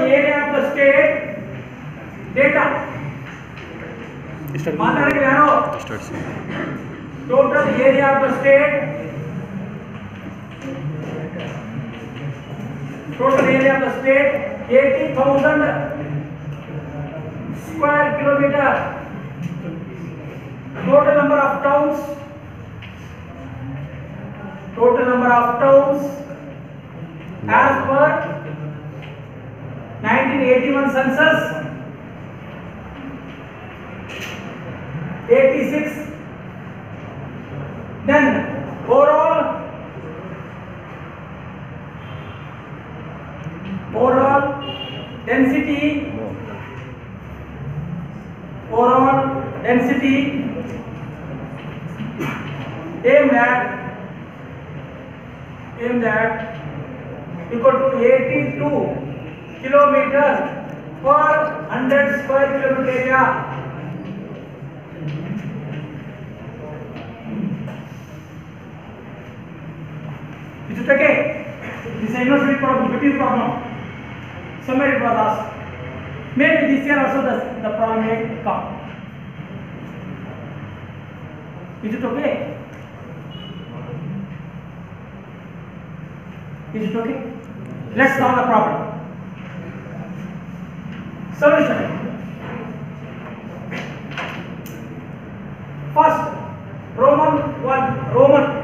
area of the state data. मातारके यारो. Total area of the state. Total area of the state 80,000 square kilometer. Total number of towns. Total number of towns as per 1981 census 86. Then overall density aimed at equal to 82 kilometers per 100 square kilometer area. Is it okay? This is a university problem, between problem. Somewhere it was asked. Maybe this year also the problem may come. Is it okay? Is it okay? Let's solve the problem. Solution. First, Roman 1.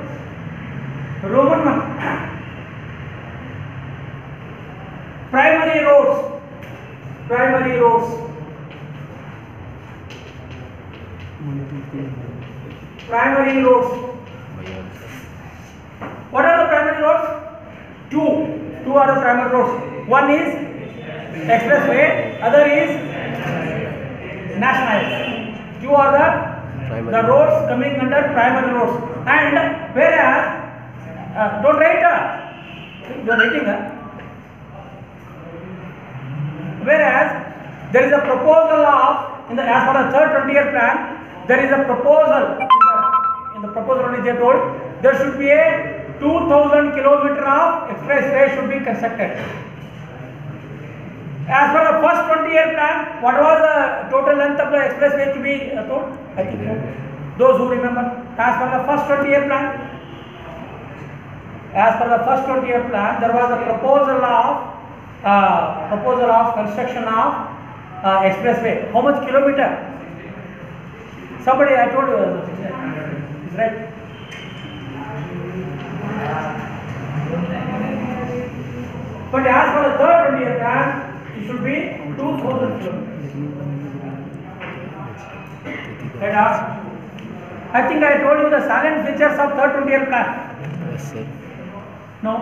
Primary roads. What are the primary roads? Two are the primary roads. One is expressway, other is national highway. Two are the roads coming under primary roads. And whereas don't write you are writing whereas there is a proposal of as per the third 20-year plan, there is a proposal in the proposal only they told there should be a 2,000 kilometer of expressway should be constructed. As per the first 20-year plan, what was the total length of the expressway to be told? I think those who remember, as per the first 20-year plan, there was a proposal of construction of expressway. How much kilometer? Somebody, I told you, is right. But as for the third 20-year plan, it should be 2,000 kilometers. Right? I think I told you the salient features of third 20-year plan. Yes, sir. No?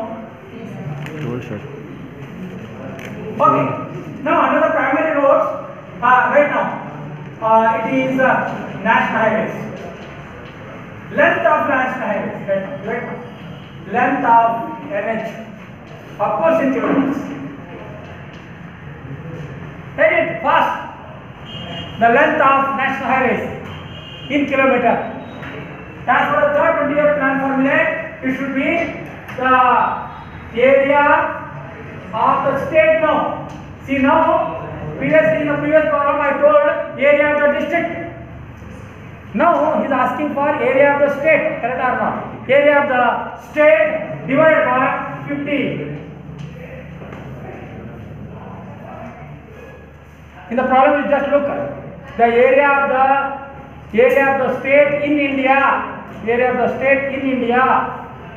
Told, sir. Okay. Now under the primary roads, right now, it is national highways. Length of national highways, right now. Length of NH, of course in kilometers. Read it fast. The length of national highways in kilometer. As for the third 20-year plan formula, it should be the area of the state now. See now, previously in the previous problem I told area of the district. Now he is asking for area of the state, correct or not? Area of the state divided by 50. In the problem you just look at the area of the state in India. Area of the state in India.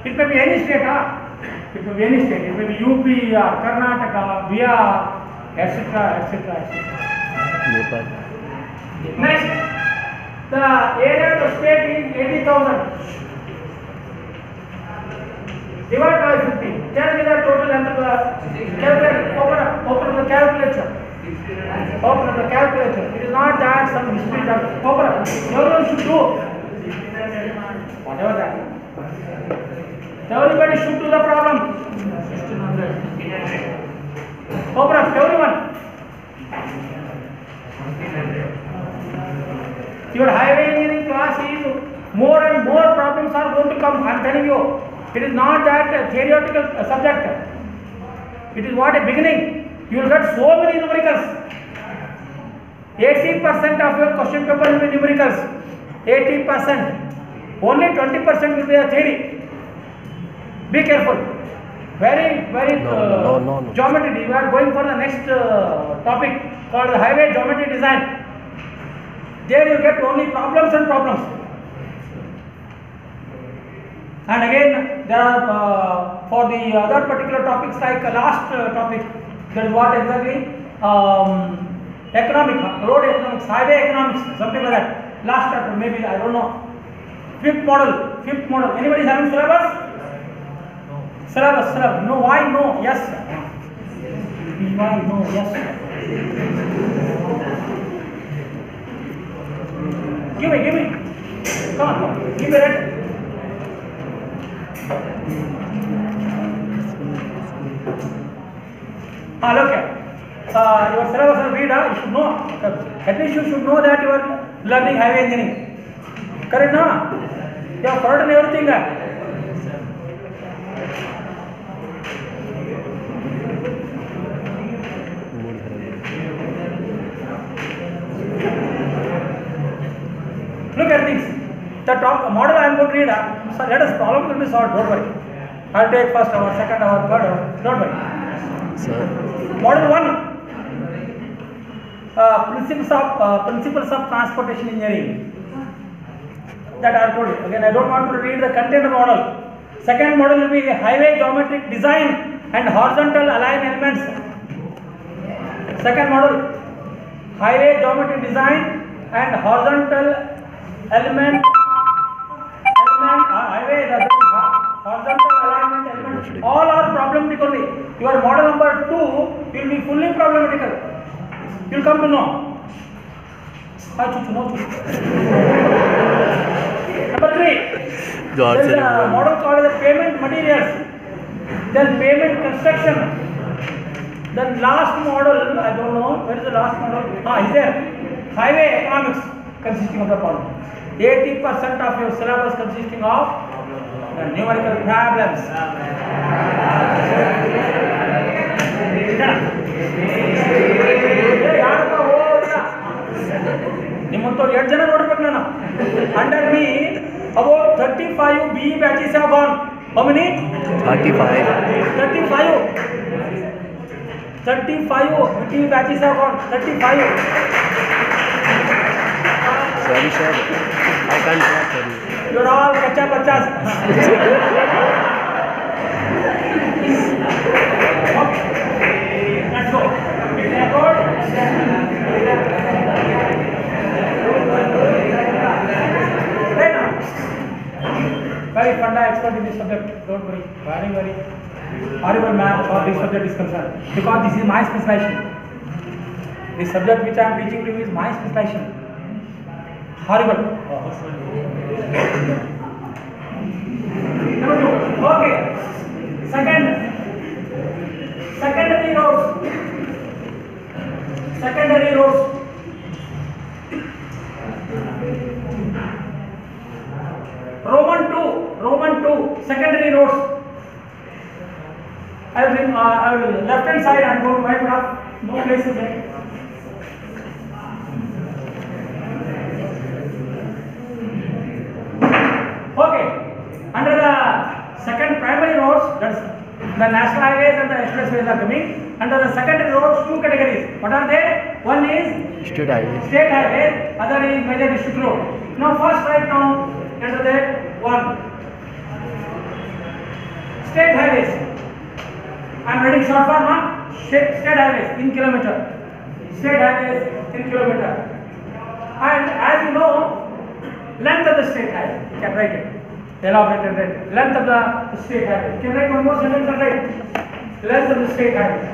It may be any state, It may be any state. It may be UP or Karnataka, Bihar, etc. Nepal. Next, the area of the state is 80,000. Divided by 50. Tell me the total length of the calculator. Open up the calculator. Open up the calculator. It is not that some history that open up. Everyone should do. Whatever that. Everybody should do the problem. 1600. Open up, everyone. Your highway engineering class is more and more problems are going to come. I am telling you. It is not that theoretical subject. It is what a beginning. You will get so many numericals. 80% of your question paper will be numericals. 80%. Only 20% will be a theory. Be careful. Very No. geometry. We are going for the next topic called the highway geometry design. There you get only problems and problems. And again, there are for the other particular topics like last topic, that is what exactly economic, road economics, highway economics, something like that. Last chapter, maybe, I don't know. Fifth model. Anybody having syllabus? Syllabus. No, why? No, yes. Why? No, yes. Give me. Come on. Give me that. Look here. Your syllabus will read, you should know. At least you should know that you are learning highway engineering. Correct, no? You have forgotten everything. Look at things. The top model I am going to read. So let us problem will be solved. Don't worry. I'll take first hour, second hour, third hour. Don't worry. Sir. Model 1. Principles of transportation engineering. That I told you. Again, I don't want to read the content of the model. Second model will be highway geometric design and horizontal align elements. Second model, highway geometric design and horizontal element horizontal alignment element. All are problematic only. Your model number 2 will be fully problematical. You will come to know. Number 3. There is a model called the pavement materials. Then pavement construction. Then last model, I don't know, where is the last model? Is there. Highway economics consisting of the problem. 80% of your syllabus consisting of the numerical problems. ನಿಮ್ಮಂತವ್ರು 8 ಜನ ನೋಡ್ಬೇಕು ನಾನು. Under me, about 35 BE batches have gone. How many? 35. 35 BE batches have gone. 35. Sorry, sir. I can't talk for you. You are all kacha bachas. Okay. Let's go. Record. Right now. Very funda expert in this subject. Don't worry. Very horrible math or this subject is concerned. Because this is my specialization. The subject which I am teaching to you is my specialization. Horrible. Number 2. Okay. Secondary roads. Roman 2. Secondary roads. I will left hand side. I am going to wipe it up. No places there. Okay, under the second primary roads, that's the national highways and the expressways are coming. Under the secondary roads, 2 categories. What are they? One is State highway, other is major district road. Now first right now, under that one, state highways. I am writing short form, state highways in kilometer. State highways in kilometer. And as you know, length of the state highway, you can write it. Elaborated rate. Length of the state highway. You can write one more sentence and write. Length of the state highway.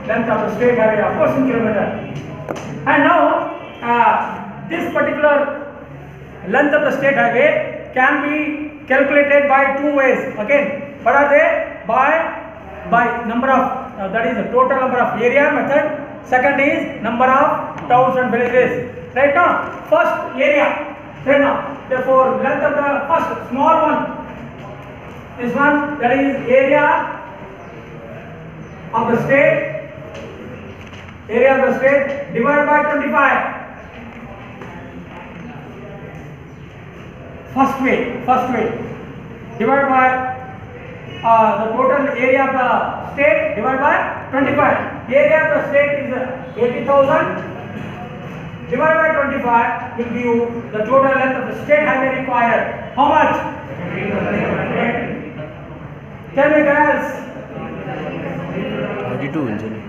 Length of the state highway, of course, in kilometer. And now, this particular length of the state highway can be calculated by 2 ways. Again, what are they? By number of, that is the total number of area method. Second is number of towns and villages. Right now, first area. Right now, therefore, length of the first small one, this one, that is area of the state, area of the state divided by 25. First way, divided by the total area of the state divided by 25. Area of the state is 80,000 divided by 25 will give you the total length of the state highway required. How much? Tell me guys. 32 हुन्छ नि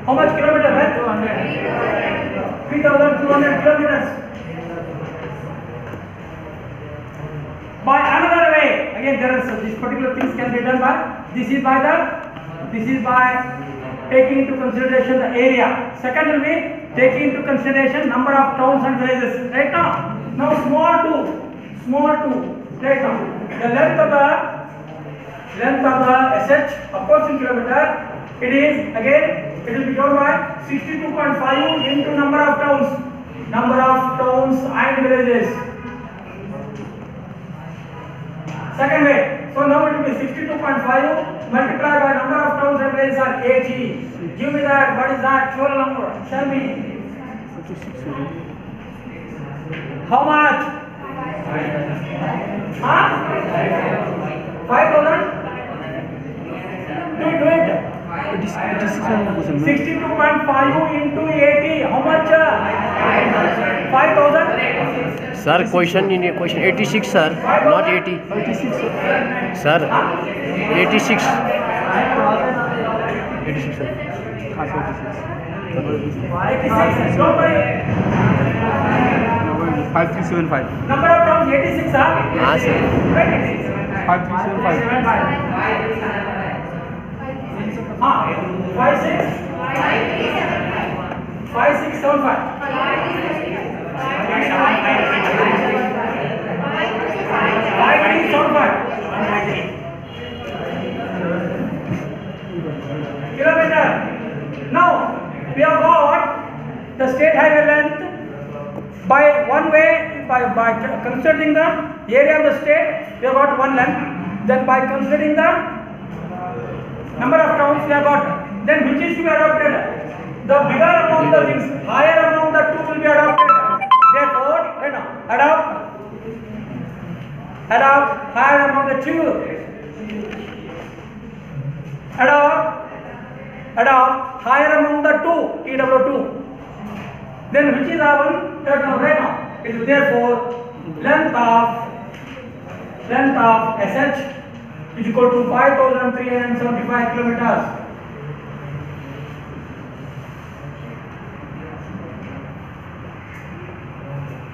How much kilometer length? 3,200 kilometers. By another way, again there is this particular things can be done by this is by taking into consideration the area. Second will be taking into consideration number of towns and villages. Right now small two. Right now the length of the SH of course in kilometer. It will be given by 62.5 into number of towns and villages. Second way, so now it will be 62.5 multiplied by number of towns and villages are 80. Give me that. What is that? Total number. Tell me. How much? 5,000? Do it. 62.5 into 80. How much? 5,000? Sir question 86 sir not 80 sir 86 sir 86. Don't worry. 5375. Number of towns 86. हाँ sir 5375. 5375 kilometer. Now we have got the state highway length by one way by considering the area of the state. We have got one length. Then by considering the number of towns we have got. Then which is to be adopted? The bigger among the things, higher among the two will be adopted. Therefore, adopt higher among the two. Adopt higher among the two. TW2. Then which is our one? Right now. It is therefore length of SH is equal to 5,375 kilometers.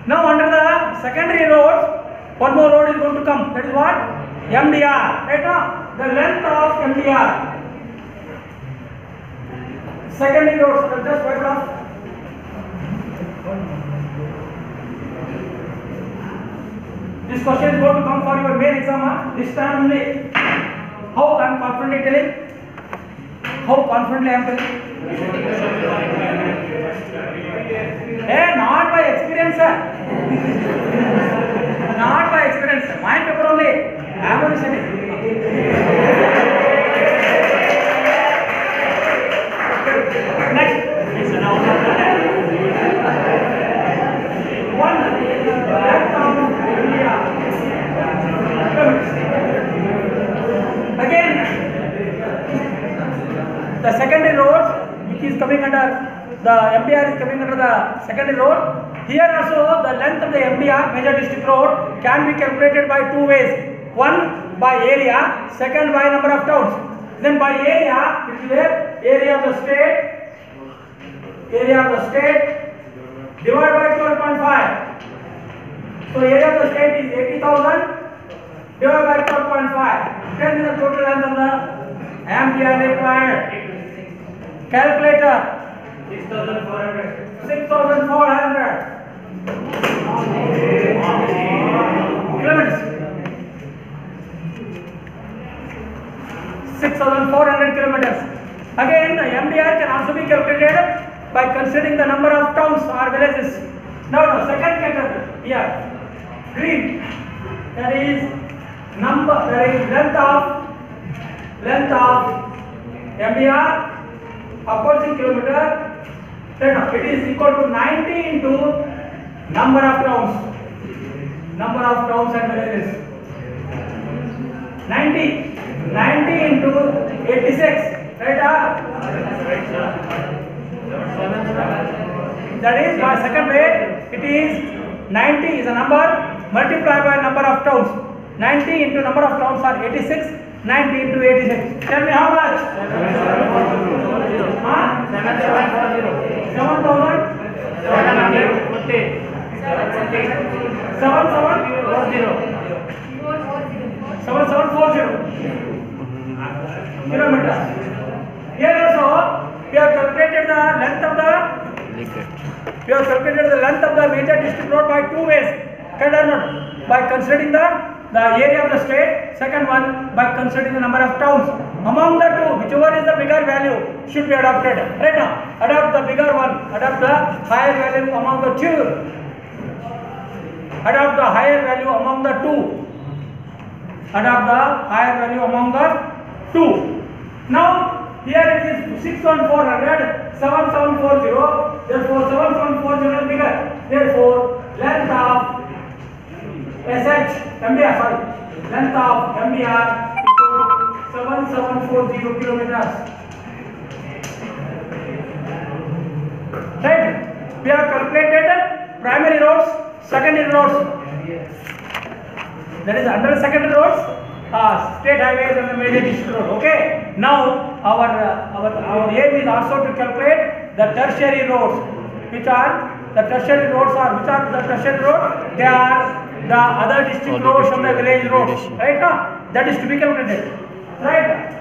Now under the secondary roads, one more road is going to come. That is what? MDR. Right now, the length of MDR. Secondary roads. Just write it off. This question is going to come for your main exam. This time only. How I am confidently telling? How confidently I am telling? Hey, not by experience, sir. Not by experience. My paper only. I am only saying. Next. One. Again, the secondary road which is coming under the MDR is coming under the secondary road. Here also the length of the MDR major district road can be calculated by two ways. One by area, second by number of towns. Then by area, it is the area of the state divided by 12.5. So area of the state is 80,000 divided by 12.5. Then the total length of the MDR required. Calculator 6,400 kilometers. 6,400 kilometers. Again, the MDR can also be calculated by considering the number of towns or villages. Now, the second category here, green. That is length of MDR opposing kilometer. Then it is equal to 90 into number of towns. Number of towns and villages. 90 into 86. Right? That is by second way. It is 90 is a number multiplied by number of towns. 90 into number of towns are 86. 90 into 86. Tell me how much? 7740 kilometers. Here also we have calculated the length of the major district road by two ways. By considering the area of the state. Second one by considering the number of towns. Among the two, whichever is the bigger value should be adopted. Right now, adopt the bigger one. Adopt the higher value among the two. Adopt the higher value among the two. Adopt the higher value among the two. Now, here it is 61400, 7740. Therefore, 7740 is bigger. Therefore, length of MBR equal to 7740 kilometers. Right? We have calculated primary roads, secondary roads. That is under secondary roads, state highways and the major district road. Okay. Now our aim is also to calculate the tertiary roads. Which are the tertiary roads? They are the other district roads and the village roads. Right now, that is to be calculated. Right.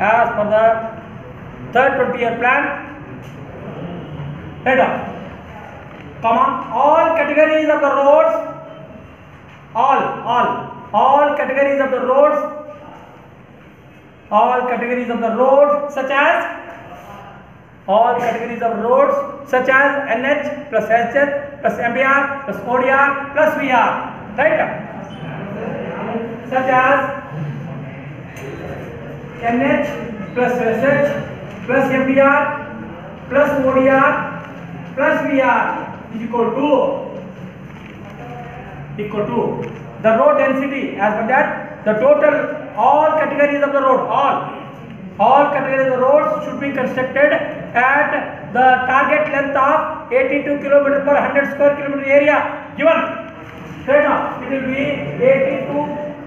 As per the third 20-year plan, head up. Come on, all categories of the roads, all categories of the roads, such as NH plus SH plus MBR plus ODR plus VR, right? Such as NH plus SH plus MBR plus ODR plus VR is equal to the road density. As per that, the total all categories of the road, all categories of the roads should be constructed at the target length of 82 km per 100 square kilometer area given. Right now, it will be 82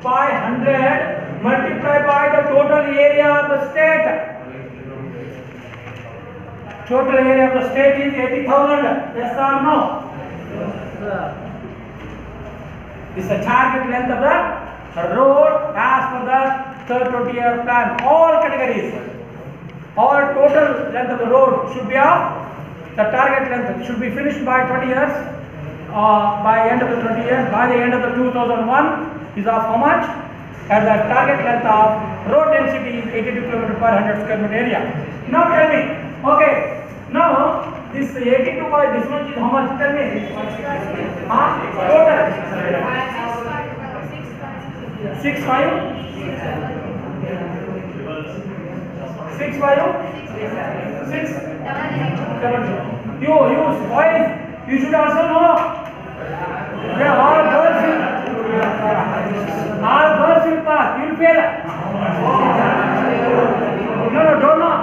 by 100 multiplied by the total area of the state. Total area of the state is 80,000. Yes or no? This is the target length of the road as per the third 20-year plan. All categories, all total length of the road should be of the target length should be finished by 20 years. By end of the 20 years, by the end of the 2001 is of how much? And the target length of road density is 82 km per 100 square meter area. Now tell me, okay, now this 82 by this much is how much? Tell me. Total. 6 5. 6 7. You boys, you should also know. They are all girls will pass. You will fail. No, don't know.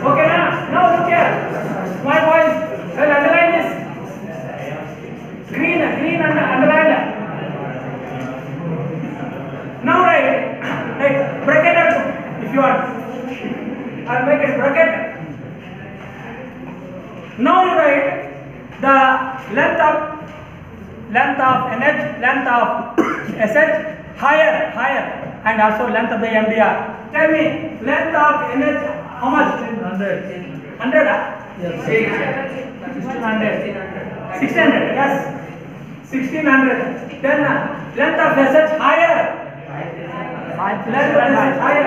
Okay, now look here. My boys, well, underline this. Green underline. Now write bracket if you want. I'll make it bracket. Now you write the length of NH, length of SH, higher, and also length of the MBR. Tell me, length of NH, how much? 100. 100? Yes. 1600. 1600, yes. 1600. Then length of SH higher. Length of SH higher.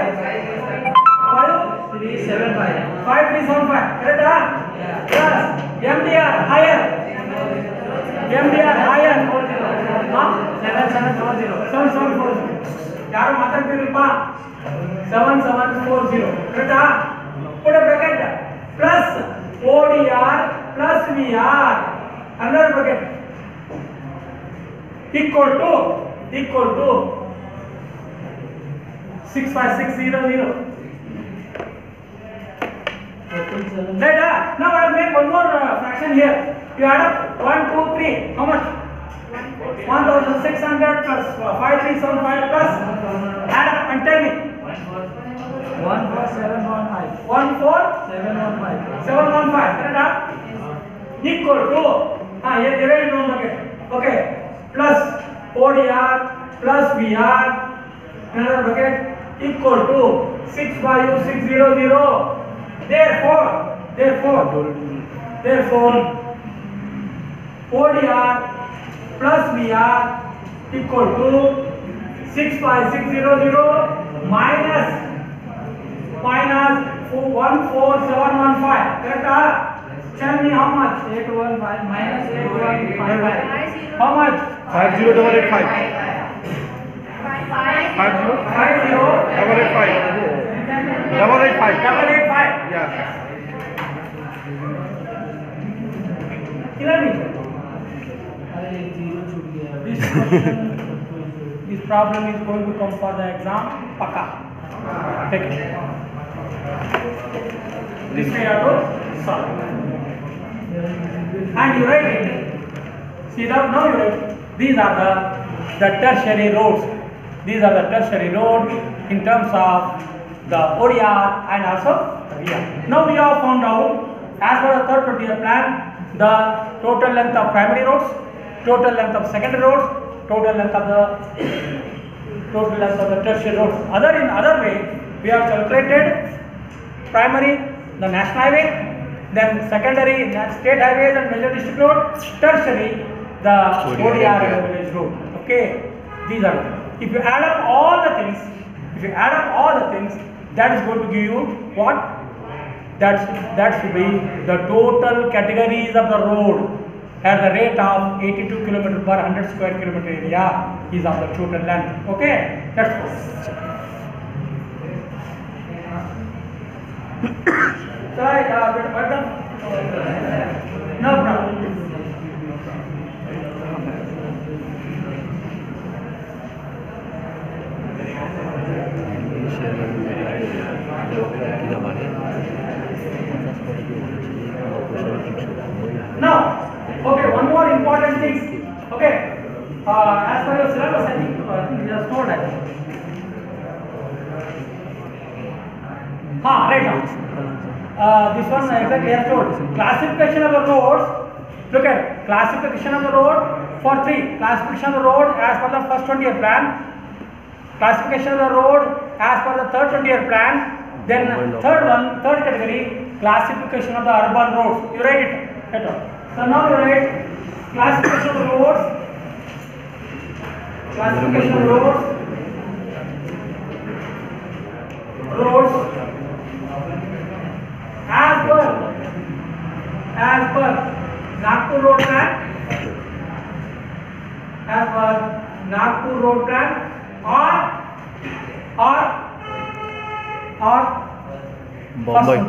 5375. Correct? Plus MDR higher. MDR higher. 7740. ಯಾರು ಮಾತಾಡ್ತಿರಪ್ಪ 7740. ಕರೆಕ್ಟಾ? put a bracket plus ODR plus VR another bracket equal to 65600. Right? Now I will make one more fraction here. You add up 1, 2, 3. How much? 1600 plus 5375 plus add up and tell me. 14715. 14715. Correct? Equal to here divide one bracket. Okay. Plus ODR plus VR another bracket equal to 65600. Therefore ODR plus VR equal to 65600 minus 14715. Correct? Tell me how much? 815 minus 8155. How much? 50885. 885. Yeah. Kilometer. This problem is going to come for the exam. Paka. Take it. This way you have to solve. And you write it. See now you write. These are the tertiary roads. These are the tertiary roads in terms of the ODR and also the VR. Now we have found out, as per the third frontier plan, the total length of primary roads, total length of secondary roads, total length of the tertiary roads. In other way, we have calculated primary, the national highway, then secondary, state highways and major district road, tertiary, the ODR and village road. Okay, these are. If you add up all the things, that is going to give you what? That should be the total categories of the road at the rate of 82 km per 100 square kilometer area is of the total length. Okay, that's all. Sorry, no problem. Now, okay, one more important thing. Okay, as per your syllabus, I think you just told that. Right now. This one exactly as told. Classification of the roads. Look at classification of the road for 3. Classification of the road as per the first 20-year plan. Classification of the road as per the third 20-year plan. Then third category, classification of the urban roads. You write it. So now you write classification of the roads. Classification of roads. As per Nagpur road plan. As per Nagpur road plan or Bombay.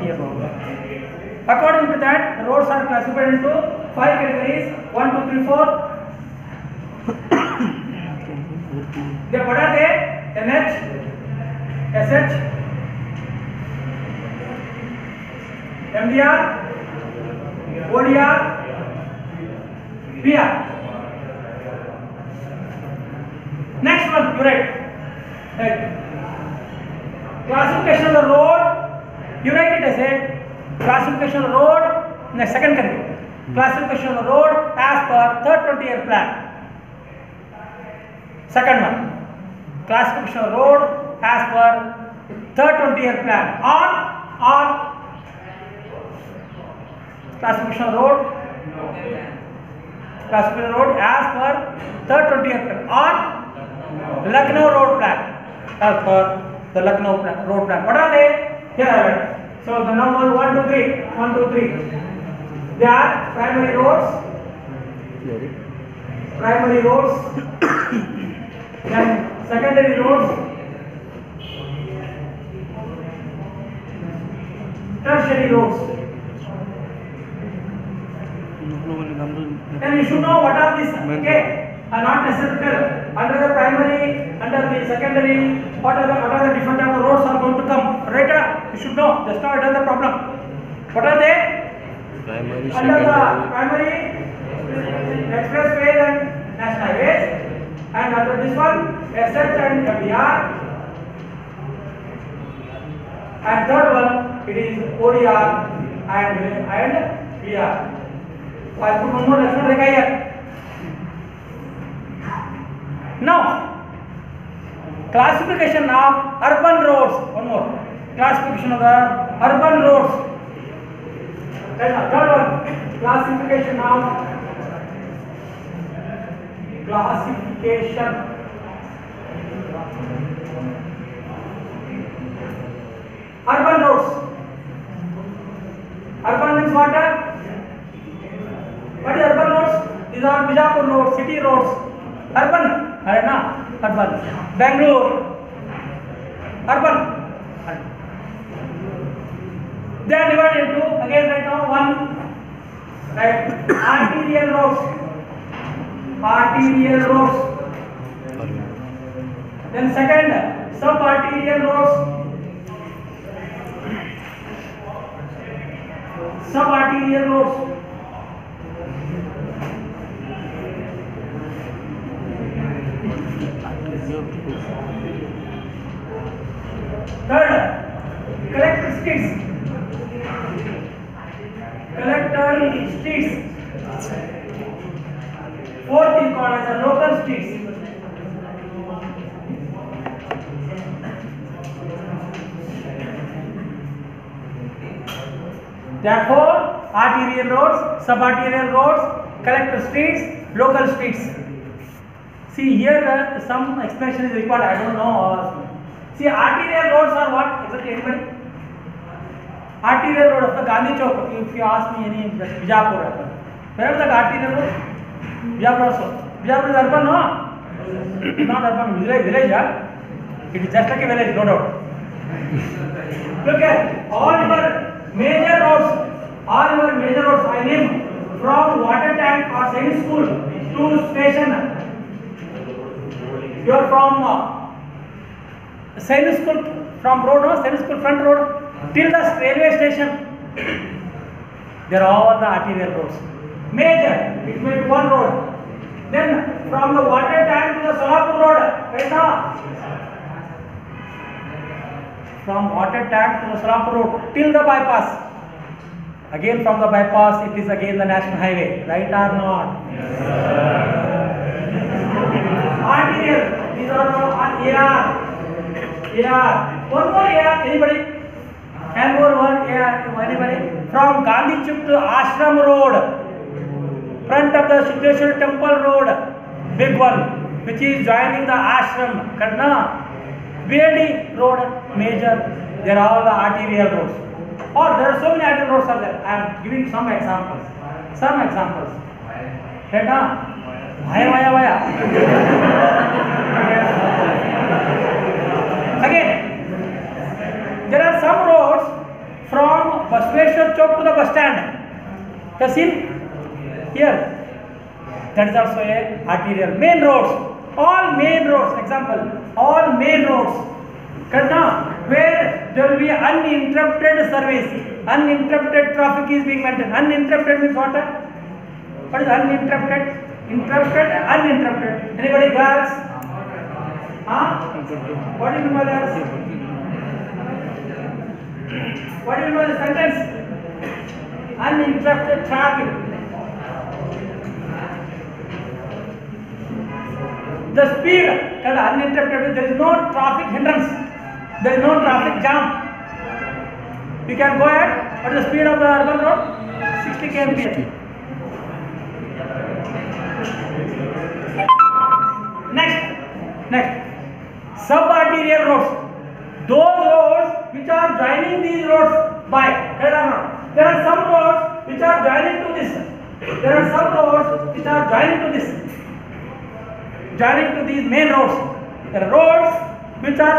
According to that, the roads are classified into 5 categories: 1, 2, 3, 4. What are they? NH, SH, MDR, ODR, VR. Next one, you write. Classification of the road, you write it as a classification of the road in the second category. Classification of the road as per third 20-year plan. Second one, classification of the road as per third 20-year plan on classification of the road classification road as per third 20th plan on Lucknow road plan, as per the Lucknow road plan. What are they? Here I have. So the number 1, 2, 3, 1, 2, 3. They are primary roads, then secondary roads, tertiary roads. Then you should know what are these, okay, are not necessary. Under the primary, under the secondary, what are the different type of roads are going to come? Right? You should know. Just now it is the problem. What are they? Primary, Under the secondary. primary, expressways and national highways, and under this one, SH and FDR, and third one, it is ODR and VR. So I put one more extra here. Now, classification of urban roads. One more classification of the urban roads. Then third one, classification of urban roads. Urban means what? What is urban roads? These are Bijapur roads, city roads. Urban, urban. Bangalore, urban. They are divided into, again right now, one, right, arterial roads. Then second, sub-arterial roads. Third, collector streets. Fourth is called as a local streets. Therefore, arterial roads, sub-arterial roads, collector streets, local streets. See here, some explanation is required. I don't know. See, arterial roads are what exactly? Anybody? Arterial road of the Gandhi Chowk. If you ask me any Bijapur, where is the arterial road? Bijapur also. Bijapur is urban, no? Not urban, village. It is just like a village, no doubt. Look at all your major roads. I name from water tank or science school to station. You are from science school, from road, no? Science school front road till the railway station. They are all the arterial roads. Major, it may be one road. Then from the water tank to the Solapur road, right now. From water tank to the Solapur road till the bypass. Again from the bypass, it is again the national highway, right or not? Yes, arterial, these are all AR. One more AR, anybody? And more one AR, anybody? From Gandhi Chowk to Ashram road, front of the Siddheshwar temple road, big one, which is joining the ashram, Kadna, BLD road, major, they are all the arterial roads. Or there are so many arterial roads are there. I am giving some examples. Right now? Vaya. Again, there are some roads from Basveshwar Chowk to the bus stand. You see here, that is also a arterial. Main roads, all main roads. Example, all main roads. Where there will be uninterrupted service, uninterrupted traffic is being maintained. Uninterrupted means what? What is uninterrupted? Interrupted, uninterrupted. Anybody girls? What do you mean by that? What do you mean by the sentence? Uninterrupted traffic. The speed, uninterrupted, there is no traffic hindrance. There is no traffic jam. You can go ahead. What is the speed of the urban road? 60 km/h. sub-arterial roads. Those roads which are joining these roads by there are some roads which are joining to this. There are some roads which are joining to this. Joining to these main roads. There are roads which are